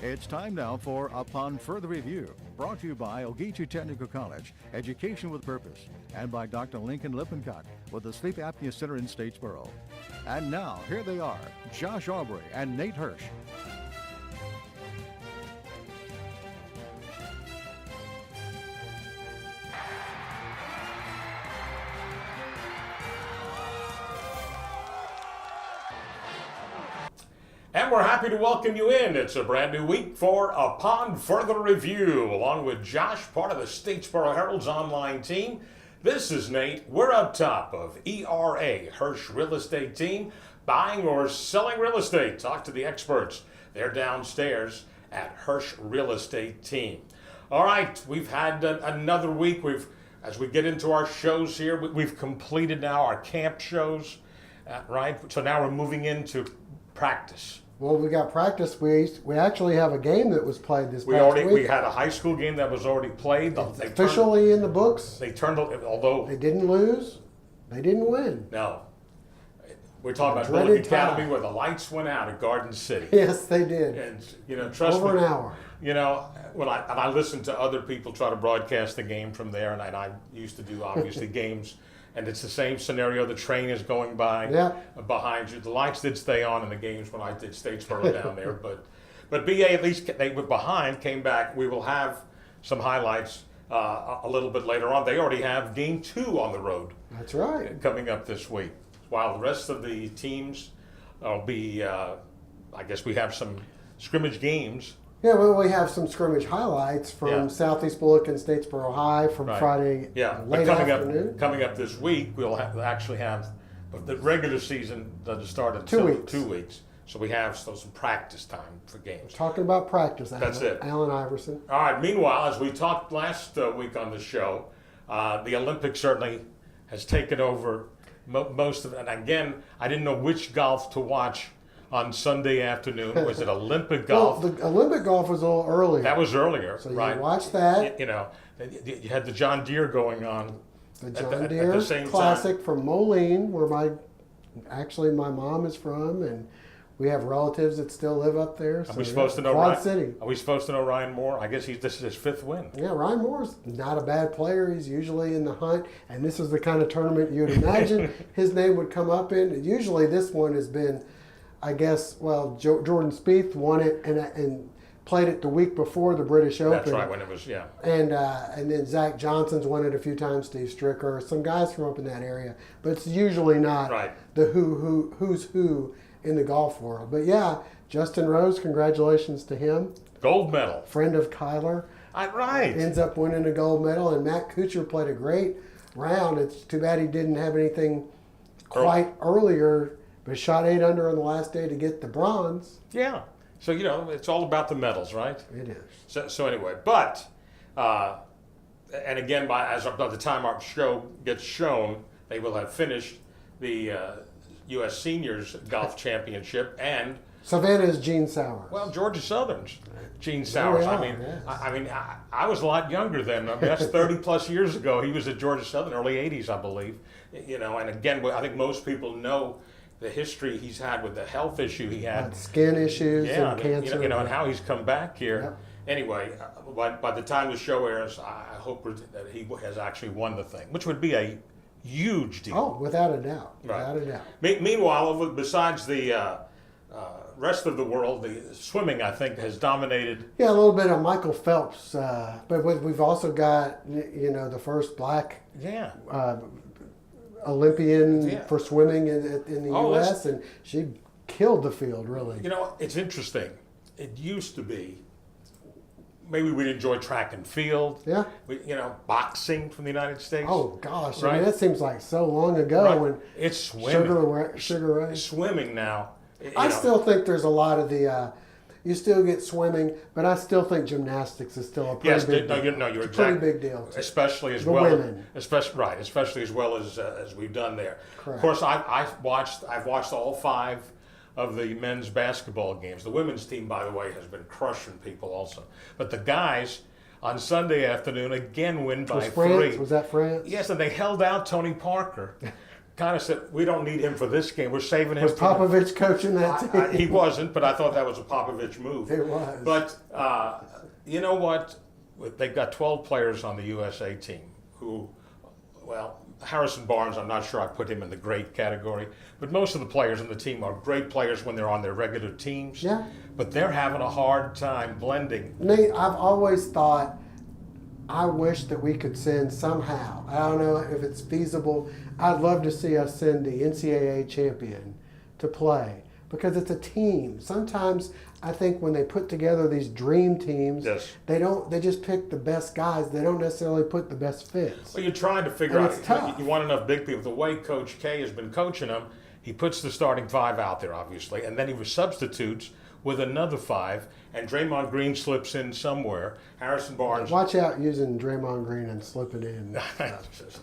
It's time now for Upon Further Review, brought to you by Ogeechee Technical College, Education with Purpose, and by Dr. Lincoln Lippincott with the Sleep Apnea Center in Statesboro. And now, here they are, Josh Aubrey and Nate Hirsch. And we're happy to welcome you in. It's a brand new week for Upon Further Review, along with Josh, part of the Statesboro Herald's online team. This is Nate. We're up top of ERA, Hirsch Real Estate Team, buying or selling real estate. Talk to the experts. They're downstairs at Hirsch Real Estate Team. All right, we've had another week. As we get into our shows here, we've completed now our camp shows, right? So now we're moving into practice. Well, we got practice. We actually have a game that was played this past week. We had a high school game that was already played. Officially in the books. They turned, although they didn't lose, they didn't win. No. We're talking about Bulloch Academy where the lights went out at Garden City. Yes, they did. And trust me. Over an hour. When I listened to other people try to broadcast the game from there, and I used to do obviously games. And it's the same scenario. The train is going by behind you. The lights did stay on in the games when I did Statesboro down there. But BA, at least they were behind, came back. We will have some highlights a little bit later on. They already have Game 2 on the road. That's right. Coming up this week. While the rest of the teams will be, I guess we have some scrimmage games. Yeah, well, we have some scrimmage highlights from Southeast Bulloch and Statesboro High from Friday late afternoon. Coming up this week, we'll actually have the regular season doesn't start in 2 weeks. So we have some practice time for games. Talking about practice, That's it. Alan Iverson. All right, meanwhile, as we talked last week on the show, the Olympics certainly has taken over most of it. And again, I didn't know which golf to watch on Sunday afternoon. Was it Olympic golf? Well, the Olympic golf was a little earlier. That was earlier, so right? You watched that. You had the John Deere going on. The John Deere at the same Classic time. From Moline, where my mom is from, and we have relatives that still live up there. So Are we supposed to know Quad City? Are we supposed to know Ryan Moore? I guess this is his 5th win. Yeah, Ryan Moore's not a bad player. He's usually in the hunt, and this is the kind of tournament you'd imagine his name would come up in. Usually, this one has been. I guess, Jordan Spieth won it and played it the week before the British Open. That's right, when it was, And then Zach Johnson's won it a few times, Steve Stricker, some guys from up in that area. But it's usually not the who's who in the golf world. But yeah, Justin Rose, congratulations to him. Gold medal. Friend of Kyler. Right. Ends up winning a gold medal. And Matt Kuchar played a great round. It's too bad he didn't have anything quite earlier. But shot 8 under on the last day to get the bronze. Yeah. So, it's all about the medals, right? It is. So anyway, but, and again, by the time our show gets shown, they will have finished the U.S. Seniors Golf Championship and... Savannah's Gene Sowers. Well, Georgia Southern's Gene Sowers. I was a lot younger then. That's 30 plus years ago. He was at Georgia Southern, early 80s, I believe. And again, I think most people know the history he's had with the health issue he had. Skin issues and cancer. And how he's come back here. Yep. Anyway, by the time the show airs, I hope that he has actually won the thing, which would be a huge deal. Oh, without a doubt. Without a doubt. Meanwhile, besides the rest of the world, the swimming, I think, has dominated. Yeah, a little bit of Michael Phelps. But we've also got, the first black Olympian for swimming in the U.S., and she killed the field, really. It's interesting. It used to be, maybe we'd enjoy track and field. Yeah. Boxing from the United States. Oh, gosh. Right? That seems like so long ago. When it's swimming. Sugar Ray. Swimming now. I still think there's a lot of the... you still get swimming, but I still think gymnastics is still a pretty big deal. You're exactly. Pretty big deal. Especially as women. Especially as well as we've done there. Correct. Of course, I've watched all 5 of the men's basketball games. The women's team, by the way, has been crushing people also. But the guys on Sunday afternoon again win by 3. Was that France? Yes, and they held out Tony Parker. kind of said, we don't need him for this game. We're saving him. Was Popovich coaching that team? He wasn't, but I thought that was a Popovich move. It was. But you know what? They've got 12 players on the USA team who, well, Harrison Barnes, I'm not sure I put him in the great category, but most of the players on the team are great players when they're on their regular teams. Yeah. But they're having a hard time blending. Nate, I've always thought, I wish that we could send somehow, I don't know if it's feasible, I'd love to see us send the NCAA champion to play because it's a team. Sometimes I think when they put together these dream teams, Yes. they just pick the best guys. They don't necessarily put the best fits. Well, you're trying to figure And out, it's tough. you want enough big people. The way Coach K has been coaching them, he puts the starting 5 out there, obviously, and then he substitutes with another 5, and Draymond Green slips in somewhere. Harrison Barnes. Watch out using Draymond Green and slipping in.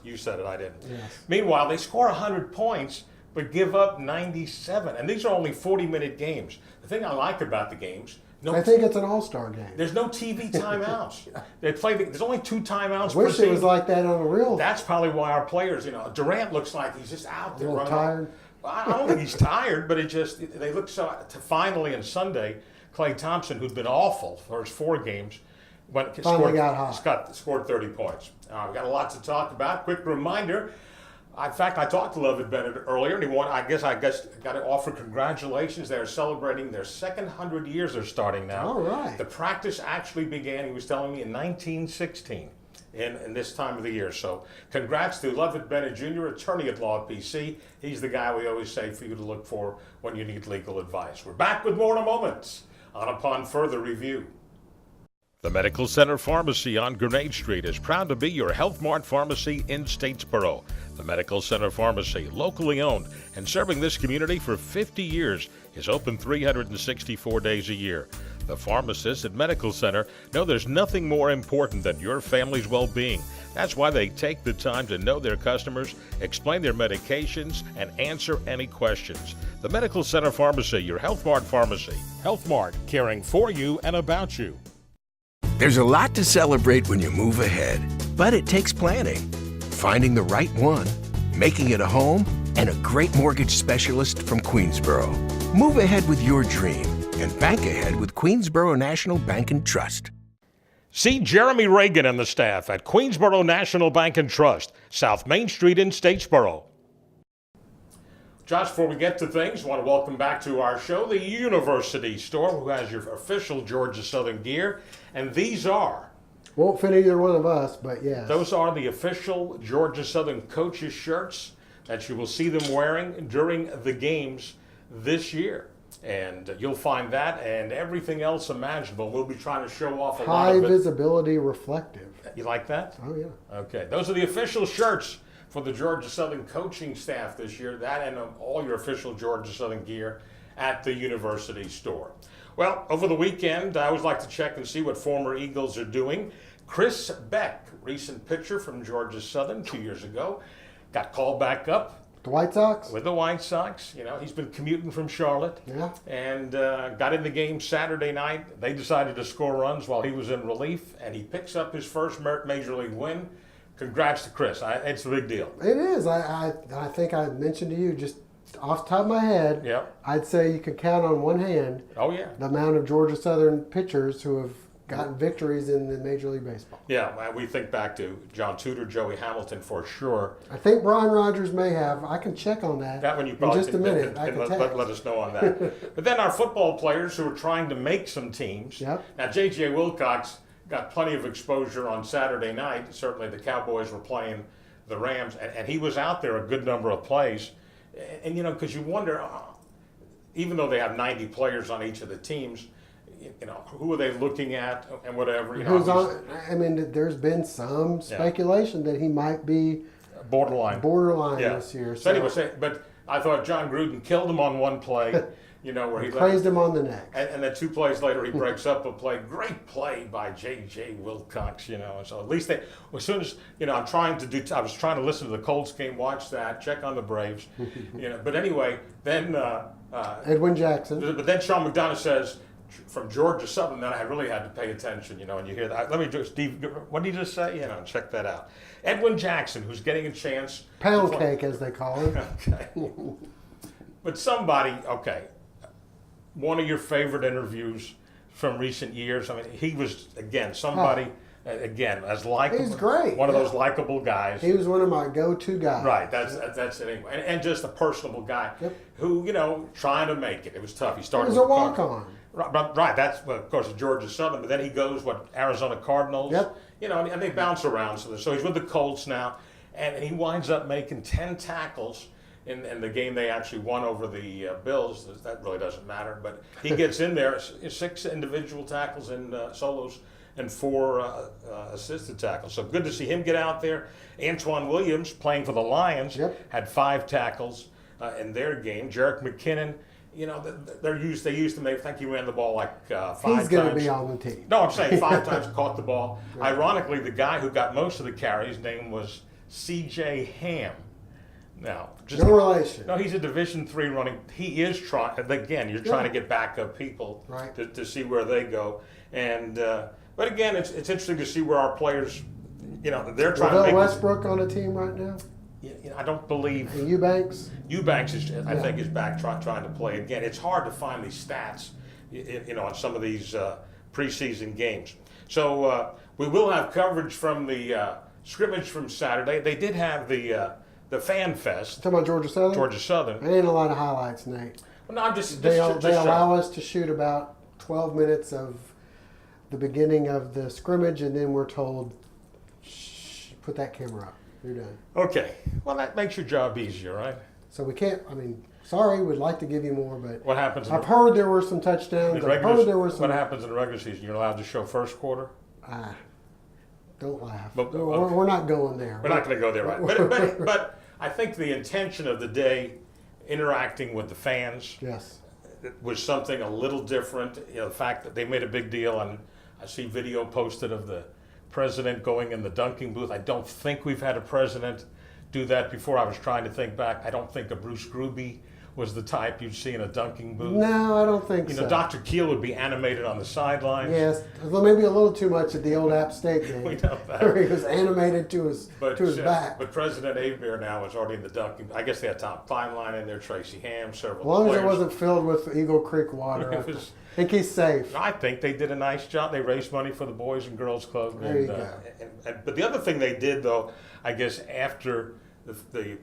You said it, I didn't. Yes. Meanwhile, they score 100 points, but give up 97. And these are only 40-minute games. The thing I like about the games, I think it's an all-star game. there's no TV timeouts. They play. There's only 2 timeouts per Wish it was season. like that on the real. That's probably why our players, Durant looks like he's just out there A little running. tired. Well, I don't think he's tired, but they look so. Finally, on Sunday, Klay Thompson, who'd been awful for his 4 games, scored 30 points. We've got a lot to talk about. Quick reminder. In fact, I talked to Lovett Bennett earlier, and I guess got to offer congratulations. They're celebrating their second 100 years. They're starting now. All right. The practice actually began, he was telling me, in 1916. In this time of the year. So congrats to Lovett Bennett Jr., attorney at law at PC. He's the guy we always say for you to look for when you need legal advice. We're back with more in a moment on Upon Further Review. The Medical Center Pharmacy on Grenade Street is proud to be your Health Mart pharmacy in Statesboro. The Medical Center Pharmacy, locally owned and serving this community for 50 years, is open 364 days a year. The pharmacists at Medical Center know there's nothing more important than your family's well-being. That's why they take the time to know their customers, explain their medications, and answer any questions. The Medical Center Pharmacy, your Health Mart pharmacy. Health Mart, caring for you and about you. There's a lot to celebrate when you move ahead, but it takes planning. Finding the right one, making it a home, and a great mortgage specialist from Queensboro. Move ahead with your dream and bank ahead with Queensboro National Bank and Trust. See Jeremy Reagan and the staff at Queensboro National Bank and Trust, South Main Street in Statesboro. Josh, before we get to things, I want to welcome back to our show the University Store, who has your official Georgia Southern gear. And these are... Won't fit either one of us, but yes. Those are the official Georgia Southern coaches' shirts that you will see them wearing during the games this year. And you'll find that and everything else imaginable. We'll be trying to show off a lot of it. High visibility reflective. You like that? Oh, yeah. Okay. Those are the official shirts for the Georgia Southern coaching staff this year. That and all your official Georgia Southern gear at the University Store. Well, over the weekend, I always like to check and see what former Eagles are doing. Chris Beck, recent pitcher from Georgia Southern 2 years ago, got called back up. The White Sox? With the White Sox. He's been commuting from Charlotte. Yeah. And got in the game Saturday night. They decided to score runs while he was in relief, and he picks up his first Major League win. Congrats to Chris. It's a big deal. It is. I think I mentioned to you just off the top of my head, Yep. I'd say you could count on one hand Oh, yeah. the amount of Georgia Southern pitchers who have gotten victories in the Major League Baseball. Yeah, we think back to John Tudor, Joey Hamilton for sure. I think Brian Rogers may have. I can check on that. That one you in probably just a minute. I can let us know on that. But then our football players who are trying to make some teams. Yep. Now, J.J. Wilcox got plenty of exposure on Saturday night. Certainly the Cowboys were playing the Rams, and he was out there a good number of plays. And because you wonder, even though they have 90 players on each of the teams, who are they looking at and whatever. Who's on? I mean, there's been some speculation that he might be borderline this year. So anyway, but I thought John Gruden killed him on one play, where he praised him on the next. And then 2 plays later, he breaks up a play. Great play by J.J. Wilcox, So at least as soon as, I was trying to listen to the Colts game, watch that, check on the Braves, But anyway, then Edwin Jackson. But then Sean McDonough says, from Georgia Southern that I really had to pay attention, and you hear that. Let me just, Steve, what did he just say? Check that out. Edwin Jackson, who's getting a chance. Pound cake, as they call it. Okay. But somebody, one of your favorite interviews from recent years. I mean, he was, again, somebody, as likable. He's great. One of those likable guys. He was one of my go-to guys. Right, that's it anyway. And just a personable guy who, trying to make it. It was tough. He started. He was a walk-on. Right, that's, well, of course, Georgia Southern, but then he goes, Arizona Cardinals. Yep. And they bounce around. So he's with the Colts now, and he winds up making 10 tackles in the game they actually won over the Bills. That really doesn't matter, but he gets in there, 6 individual tackles and solos and 4 assisted tackles. So good to see him get out there. Antoine Williams, playing for the Lions, had 5 tackles in their game. Jarek McKinnon, they used him. They think he ran the ball like 5 times. He's going to be on the team. No, I'm saying 5 times caught the ball. Right. Ironically, the guy who got most of the carries' name was C.J. Ham. Now, no relation. No, he's a Division III running. He is trying. Again, you're trying to get backup people to see where they go. And but again, it's interesting to see where our players. They're trying to make Westbrook on a team right now. I don't believe. And Eubanks. Eubanks I think is back trying to play again. It's hard to find these stats, on some of these preseason games. So we will have coverage from the scrimmage from Saturday. They did have the Fan Fest. Talking about Georgia Southern. Georgia Southern. There ain't a lot of highlights, Nate. Well, no, I'm just. They allow us to shoot about 12 minutes of the beginning of the scrimmage, and then we're told, shh, put that camera up. You're done. Okay. Well, that makes your job easier, right? So we can't. Sorry, we'd like to give you more, but what happens? I've heard there were some touchdowns. I've heard there were some. What happens in the regular season? You're allowed to show first quarter. Don't laugh. We're not going there. We're not going to go there, right? But I think the intention of the day, interacting with the fans, was something a little different. The fact that they made a big deal, and I see video posted of the president going in the dunking booth. I don't think we've had a president do that before. I was trying to think back. I don't think a Bruce Gruby was the type you'd see in a dunking booth. No, I don't think so. Dr. Keel would be animated on the sidelines. Yes, maybe a little too much at the old App State game. We know that. Where he was animated to his back. But President Avery now is already in the dunking. I guess they had Tom Feinlein in there, Tracy Ham, several As long players. as it wasn't filled with Eagle Creek water. I think he's safe. I think they did a nice job. They raised money for the Boys and Girls Club. There you go. But the other thing they did, though, I guess after the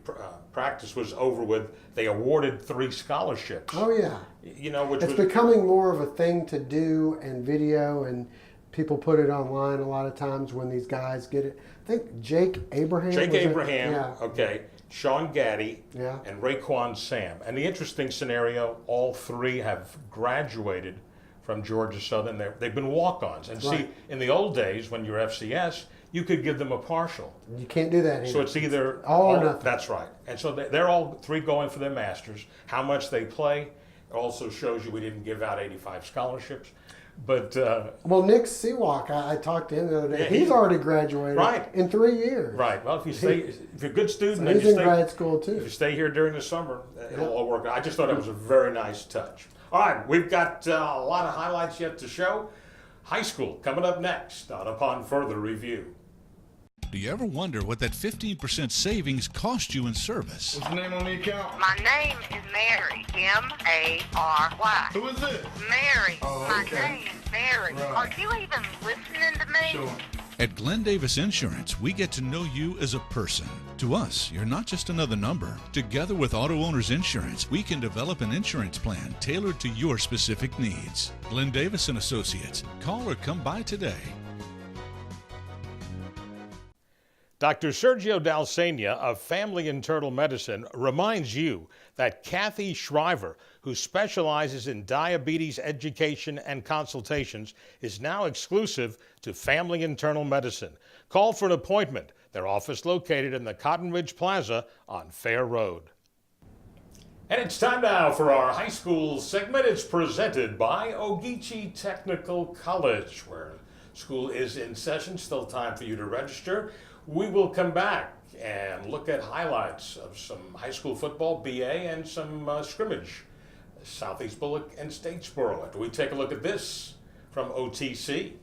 practice was over with, they awarded 3 scholarships. Oh yeah. Which it's becoming more of a thing to do, and video, and people put it online a lot of times when these guys get it. I think Jake Abraham. Okay. Sean Gaddy and Raekwon Sam. And the interesting scenario, all 3 have graduated from Georgia Southern. They've been walk-ons. And see, in the old days when you're FCS, you could give them a partial. You can't do that here. So it's either all or nothing. That's right. And so they're all 3 going for their masters. How much they play also shows you we didn't give out 85 scholarships. But Nick Seawalk, I talked to him the other day. He's already graduated in 3 years. Right. Well, if you're a good student, so he's in grad school too. If you stay here during the summer, it'll all work out. I just thought it was a very nice touch. All right, we've got a lot of highlights yet to show. High school coming up next on Upon Further Review. Do you ever wonder what that 15% savings cost you in service? What's the name on the account? My name is Mary, M-A-R-Y. Who is this? Mary. Oh, My okay. name is Mary. Right. Are you even listening to me? Sure. At Glenn Davis Insurance, we get to know you as a person. To us, you're not just another number. Together with Auto Owners Insurance, we can develop an insurance plan tailored to your specific needs. Glenn Davis and Associates. Call or come by today. Dr. Sergio Dalsenia of Family Internal Medicine reminds you that Kathy Shriver, who specializes in diabetes education and consultations, is now exclusive to Family Internal Medicine. Call for an appointment. Their office located in the Cotton Ridge Plaza on Fair Road. And it's time now for our high school segment. It's presented by Ogeechee Technical College, where school is in session. Still time for you to register. We will come back and look at highlights of some high school football, BA, and some scrimmage Southeast Bulloch and Statesboro. After we take a look at this from OTC.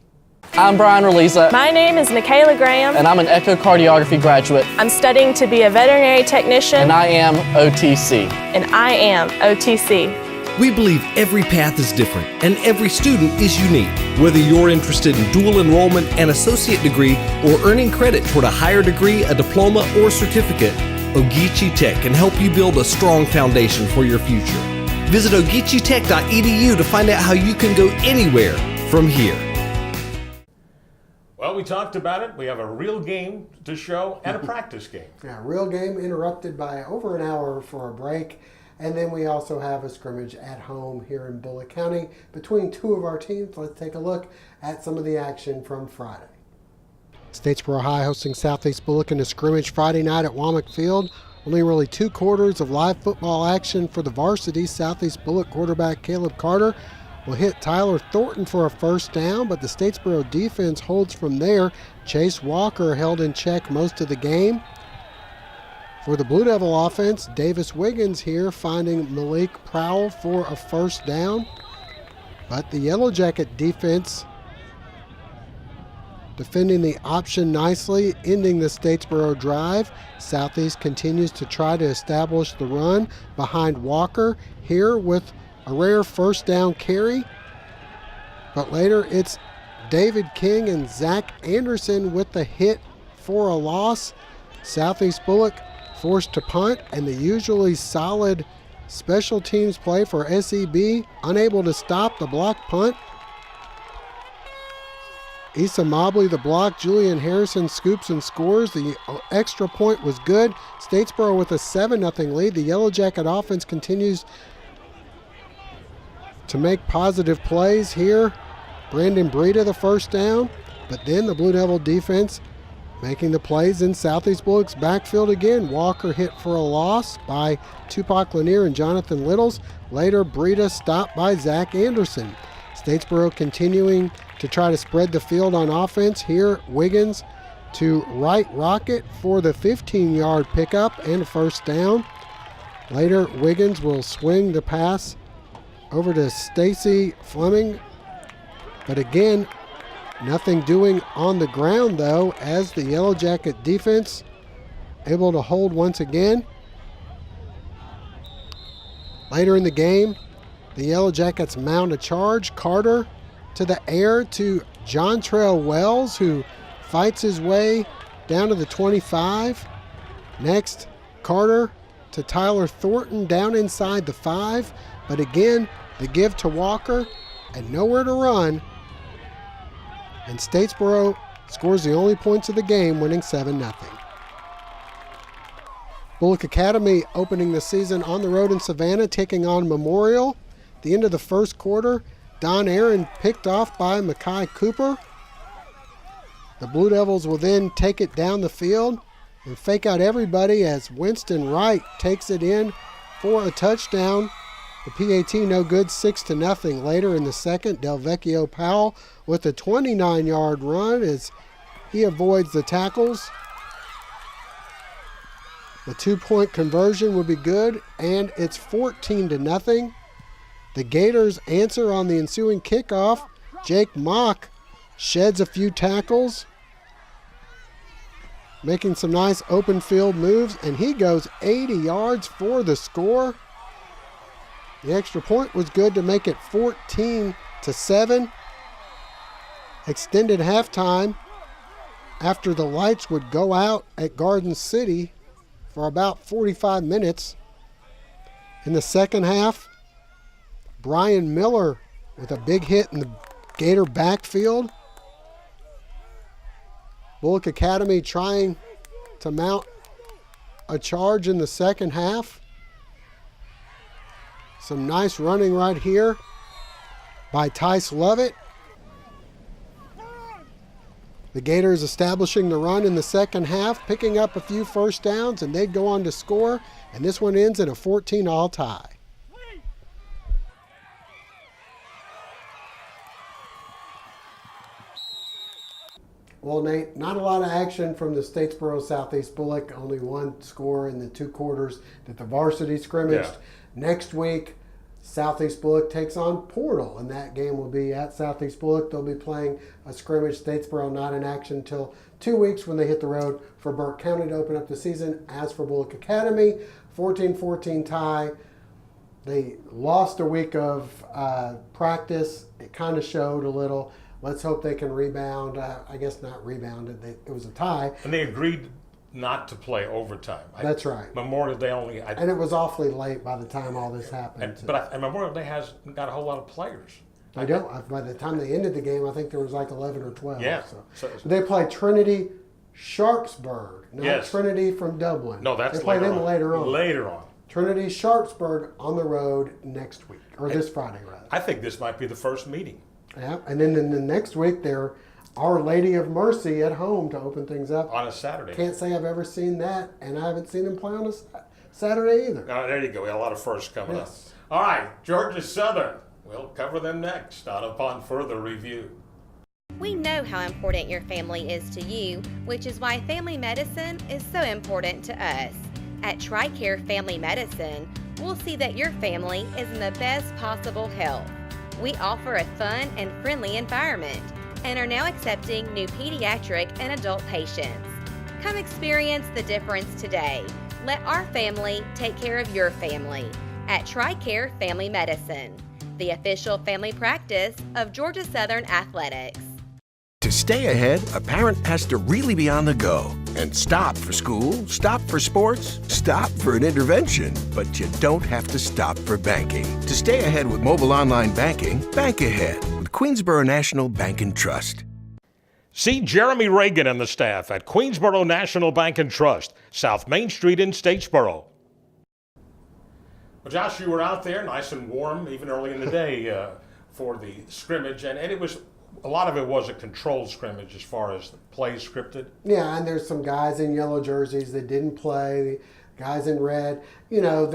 I'm Brian Relisa. My name is Michaela Graham. And I'm an echocardiography graduate. I'm studying to be a veterinary technician. And I am OTC. And I am OTC. We believe every path is different and every student is unique. Whether you're interested in dual enrollment, an associate degree, or earning credit toward a higher degree, a diploma, or certificate, Ogeechee Tech can help you build a strong foundation for your future. Visit ogeecheetech.edu to find out how you can go anywhere from here. Well, we talked about it. We have a real game to show and a practice game. Yeah, real game interrupted by over an hour for a break. And then we also have a scrimmage at home here in Bulloch County between two of our teams. Let's take a look at some of the action from Friday. Statesboro High hosting Southeast Bulloch in a scrimmage Friday night at Womack Field. Only really 2 quarters of live football action for the varsity. Southeast Bulloch quarterback Caleb Carter will hit Tyler Thornton for a first down, but the Statesboro defense holds from there. Chase Walker held in check most of the game. For the Blue Devil offense, Davis Wiggins here finding Malik Prowell for a first down. But the Yellow Jacket defense defending the option nicely, ending the Statesboro drive. Southeast continues to try to establish the run behind Walker here with a rare first down carry. But later it's David King and Zach Anderson with the hit for a loss. Southeast Bulloch forced to punt, and the usually solid special teams play for SEB unable to stop the block punt. Issa Mobley the block, Julian Harrison scoops and scores. The extra point was good. Statesboro with a 7-0 lead. The Yellow Jacket offense continues to make positive plays here. Brandon Breida the first down, but then the Blue Devil defense making the plays in Southeast Bulloch's backfield again. Walker hit for a loss by Tupac Lanier and Jonathan Littles. Later, Breida stopped by Zach Anderson. Statesboro continuing to try to spread the field on offense. Here, Wiggins to right Rocket for the 15-yard pickup and a first down. Later, Wiggins will swing the pass over to Stacy Fleming. But again, nothing doing on the ground, though, as the Yellow Jacket defense able to hold once again. Later in the game, the Yellow Jackets mount a charge. Carter to the air to John Trail Wells, who fights his way down to the 25. Next, Carter to Tyler Thornton down inside the 5. But again, the give to Walker and nowhere to run. And Statesboro scores the only points of the game, winning 7-0. Bulloch Academy opening the season on the road in Savannah, taking on Memorial. At the end of the first quarter, Don Aaron picked off by Makai Cooper. The Blue Devils will then take it down the field and fake out everybody as Winston Wright takes it in for a touchdown. The PAT no good, 6-0. Later in the second, Del Vecchio Powell with a 29-yard run as he avoids the tackles. The 2-point conversion would be good, and it's 14-0. The Gators answer on the ensuing kickoff. Jake Mock sheds a few tackles, making some nice open field moves, and he goes 80 yards for the score. The extra point was good to make it 14-7. Extended halftime after the lights would go out at Garden City for about 45 minutes. In the second half, Brian Miller with a big hit in the Gator backfield. Bulloch Academy trying to mount a charge in the second half. Some nice running right here by Tice Lovett. The Gators establishing the run in the second half, picking up a few first downs, and they'd go on to score. And this one ends in a 14-all tie. Well, Nate, not a lot of action from the Statesboro Southeast Bulloch. Only one score in the 2 quarters that the varsity scrimmaged. Yeah. Next week, Southeast Bulloch takes on Portal, and that game will be at Southeast Bulloch. They'll be playing a scrimmage. Statesboro not in action until 2 weeks when they hit the road for Burke County to open up the season. As for Bulloch Academy, 14-14 tie. They lost a week of practice. It kind of showed a little. Let's hope they can rebound. I guess not rebounded. It was a tie. And they agreed not to play overtime. That's right. Memorial Day only. And it was awfully late by the time all this happened. But Memorial Day has got a whole lot of players. I don't. By the time they ended the game, I think there was like 11 or 12. Yeah. So they play Trinity Sharpsburg, not Yes. Trinity from Dublin. No, that's they play them on. later on. Later on. Trinity Sharpsburg on the road next week, or this Friday rather. I think this might be the first meeting. Yeah, and then in the next week they're Our Lady of Mercy at home to open things up. On a Saturday. Can't say I've ever seen that, and I haven't seen them play on a Saturday either. Oh, there you go. We got a lot of firsts coming Yes. up. All right, Georgia Southern. We'll cover them next on Upon Further Review. We know how important your family is to you, which is why family medicine is so important to us. At TRICARE Family Medicine, we'll see that your family is in the best possible health. We offer a fun and friendly environment and are now accepting new pediatric and adult patients. Come experience the difference today. Let our family take care of your family at TRICARE Family Medicine, the official family practice of Georgia Southern Athletics. To stay ahead, a parent has to really be on the go and stop for school, stop for sports, stop for an intervention. But you don't have to stop for banking. To stay ahead with mobile online banking, bank ahead with Queensboro National Bank and Trust. See Jeremy Reagan and the staff at Queensboro National Bank and Trust, South Main Street in Statesboro. Well, Josh, you were out there nice and warm, even early in the day for the scrimmage, and it was a lot of it was a controlled scrimmage as far as the plays scripted. Yeah, and there's some guys in yellow jerseys that didn't play, guys in red. You know,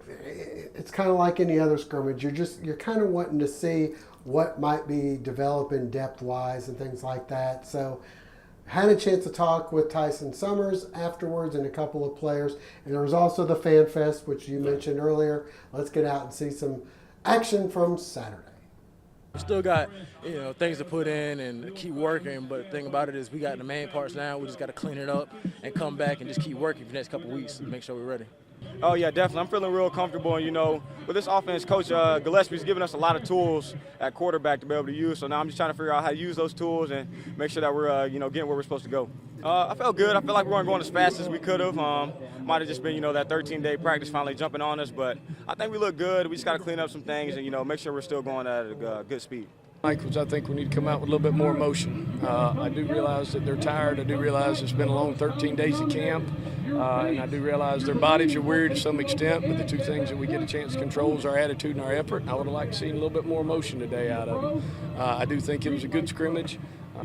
it's kind of like any other scrimmage. You're kind of wanting to see what might be developing depth-wise and things like that. So had a chance to talk with Tyson Summers afterwards and a couple of players. And there was also the Fan Fest, which you mentioned earlier. Let's get out and see some action from Saturday. We still got, things to put in and keep working, but the thing about it is we got the main parts now. We just got to clean it up and come back and just keep working for the next couple of weeks to make sure we're ready. Oh, yeah, definitely. I'm feeling real comfortable. And, with this offense, Coach Gillespie's given us a lot of tools at quarterback to be able to use. So now I'm just trying to figure out how to use those tools and make sure that we're, getting where we're supposed to go. I felt good. I feel like we weren't going as fast as we could have. Might have just been, that 13-day practice finally jumping on us. But I think we look good. We just got to clean up some things and, make sure we're still going at a good speed. Michaels, I think we need to come out with a little bit more emotion. I do realize that they're tired. I do realize it's been a long 13 days of camp. And I do realize their bodies are weary to some extent, but the two things that we get a chance to control is our attitude and our effort. And I would have liked to see a little bit more emotion today out of them. I do think it was a good scrimmage.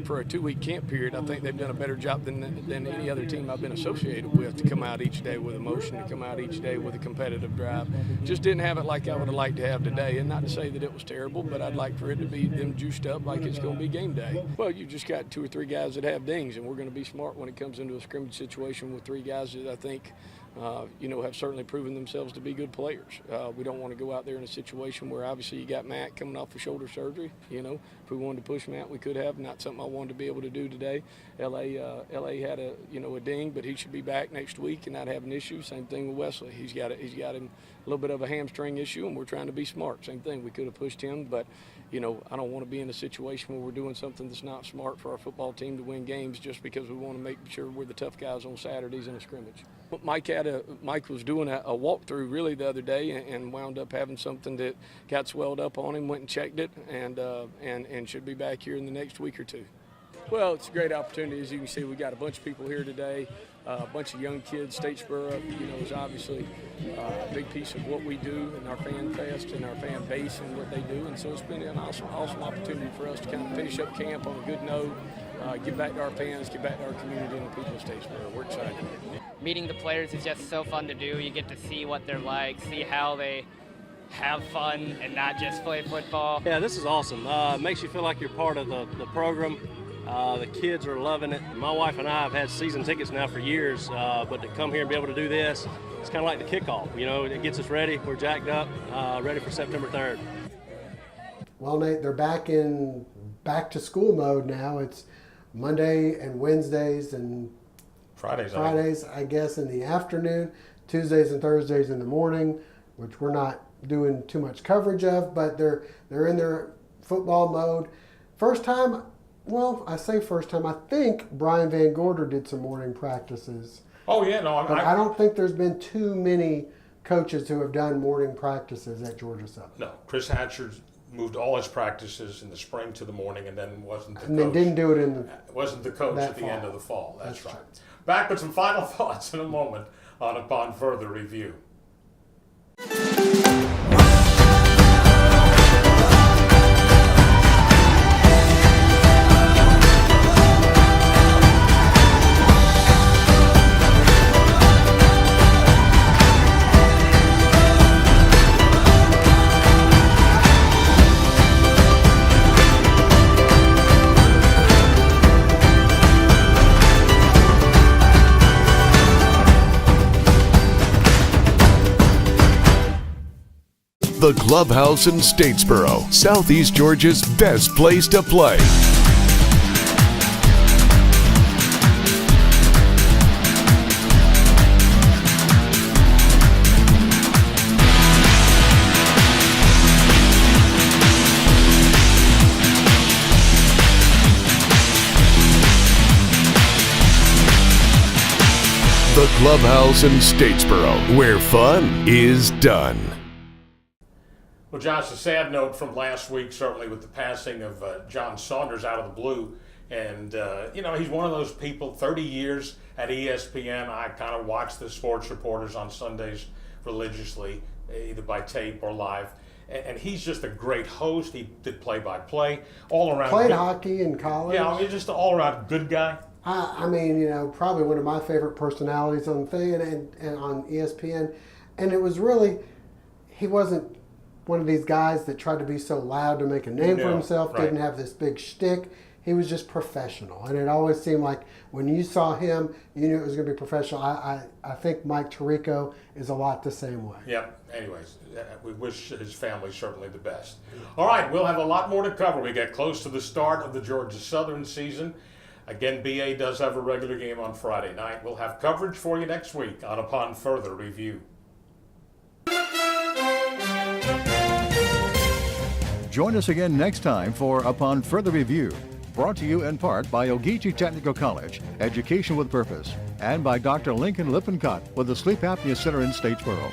For a 2-week camp period, I think they've done a better job than any other team I've been associated with to come out each day with emotion, to come out each day with a competitive drive. Just didn't have it like I would have liked to have today. And not to say that it was terrible, but I'd like for it to be them juiced up like it's going to be game day. Well, you just got 2 or 3 guys that have dings, and we're going to be smart when it comes into a scrimmage situation with 3 guys that I think have certainly proven themselves to be good players. We don't want to go out there in a situation where obviously you got Matt coming off of shoulder surgery. If we wanted to push Matt, we could have. Not something I wanted to be able to do today. LA had a ding, but he should be back next week and not have an issue. Same thing with Wesley. He's got him a little bit of a hamstring issue, and we're trying to be smart. Same thing. We could have pushed him, but I don't want to be in a situation where we're doing something that's not smart for our football team to win games just because we want to make sure we're the tough guys on Saturdays in a scrimmage. Mike was doing a walkthrough really the other day and wound up having something that got swelled up on him, went and checked it, and should be back here in the next week or 2. Well, it's a great opportunity. As you can see, we got a bunch of people here today, a bunch of young kids. Statesboro, is obviously a big piece of what we do and our fan fest and our fan base and what they do. And so it's been an awesome opportunity for us to kind of finish up camp on a good note, give back to our fans, give back to our community and the people of Statesboro. We're excited. Meeting the players is just so fun to do. You get to see what they're like, see how they have fun and not just play football. Yeah, this is awesome. Makes you feel like you're part of the program. The kids are loving it. My wife and I have had season tickets now for years, but to come here and be able to do this, it's kind of like the kickoff. You know, it gets us ready. We're jacked up, ready for September 3rd. Well, Nate, they're back to school mode now. It's Monday and Wednesdays and Fridays, I guess, in the afternoon, Tuesdays and Thursdays in the morning, which we're not doing too much coverage of, but they're in their football mode. First time, well, I say first time, I think Brian Van Gorder did some morning practices. Oh, yeah, no. I don't think there's been too many coaches who have done morning practices at Georgia Southern. No, Chris Hatcher's moved all his practices in the spring to the morning, and then wasn't the coach. And then didn't do it in the wasn't the coach at the fall. end of the fall. That's right. Back with some final thoughts in a moment on Upon Further Review. The Clubhouse in Statesboro, Southeast Georgia's best place to play. The Clubhouse in Statesboro, where fun is done. Well, Josh, a sad note from last week, certainly with the passing of John Saunders out of the blue. And, he's one of those people, 30 years at ESPN. I kind of watch the sports reporters on Sundays religiously, either by tape or live. And he's just a great host. He did play-by-play, all around. Played hockey in college. Yeah, he's just an all-around good guy. I mean, probably one of my favorite personalities on the thing and on ESPN. And it was really, he wasn't one of these guys that tried to be so loud to make a name for himself, didn't have this big shtick. He was just professional. And it always seemed like when you saw him, you knew it was going to be professional. I think Mike Tirico is a lot the same way. Yep. Anyways, we wish his family certainly the best. All right, we'll have a lot more to cover. We get close to the start of the Georgia Southern season. Again, BA does have a regular game on Friday night. We'll have coverage for you next week on Upon Further Review. Join us again next time for Upon Further Review, brought to you in part by Ogeechee Technical College, Education with Purpose, and by Dr. Lincoln Lippincott with the Sleep Apnea Center in Statesboro.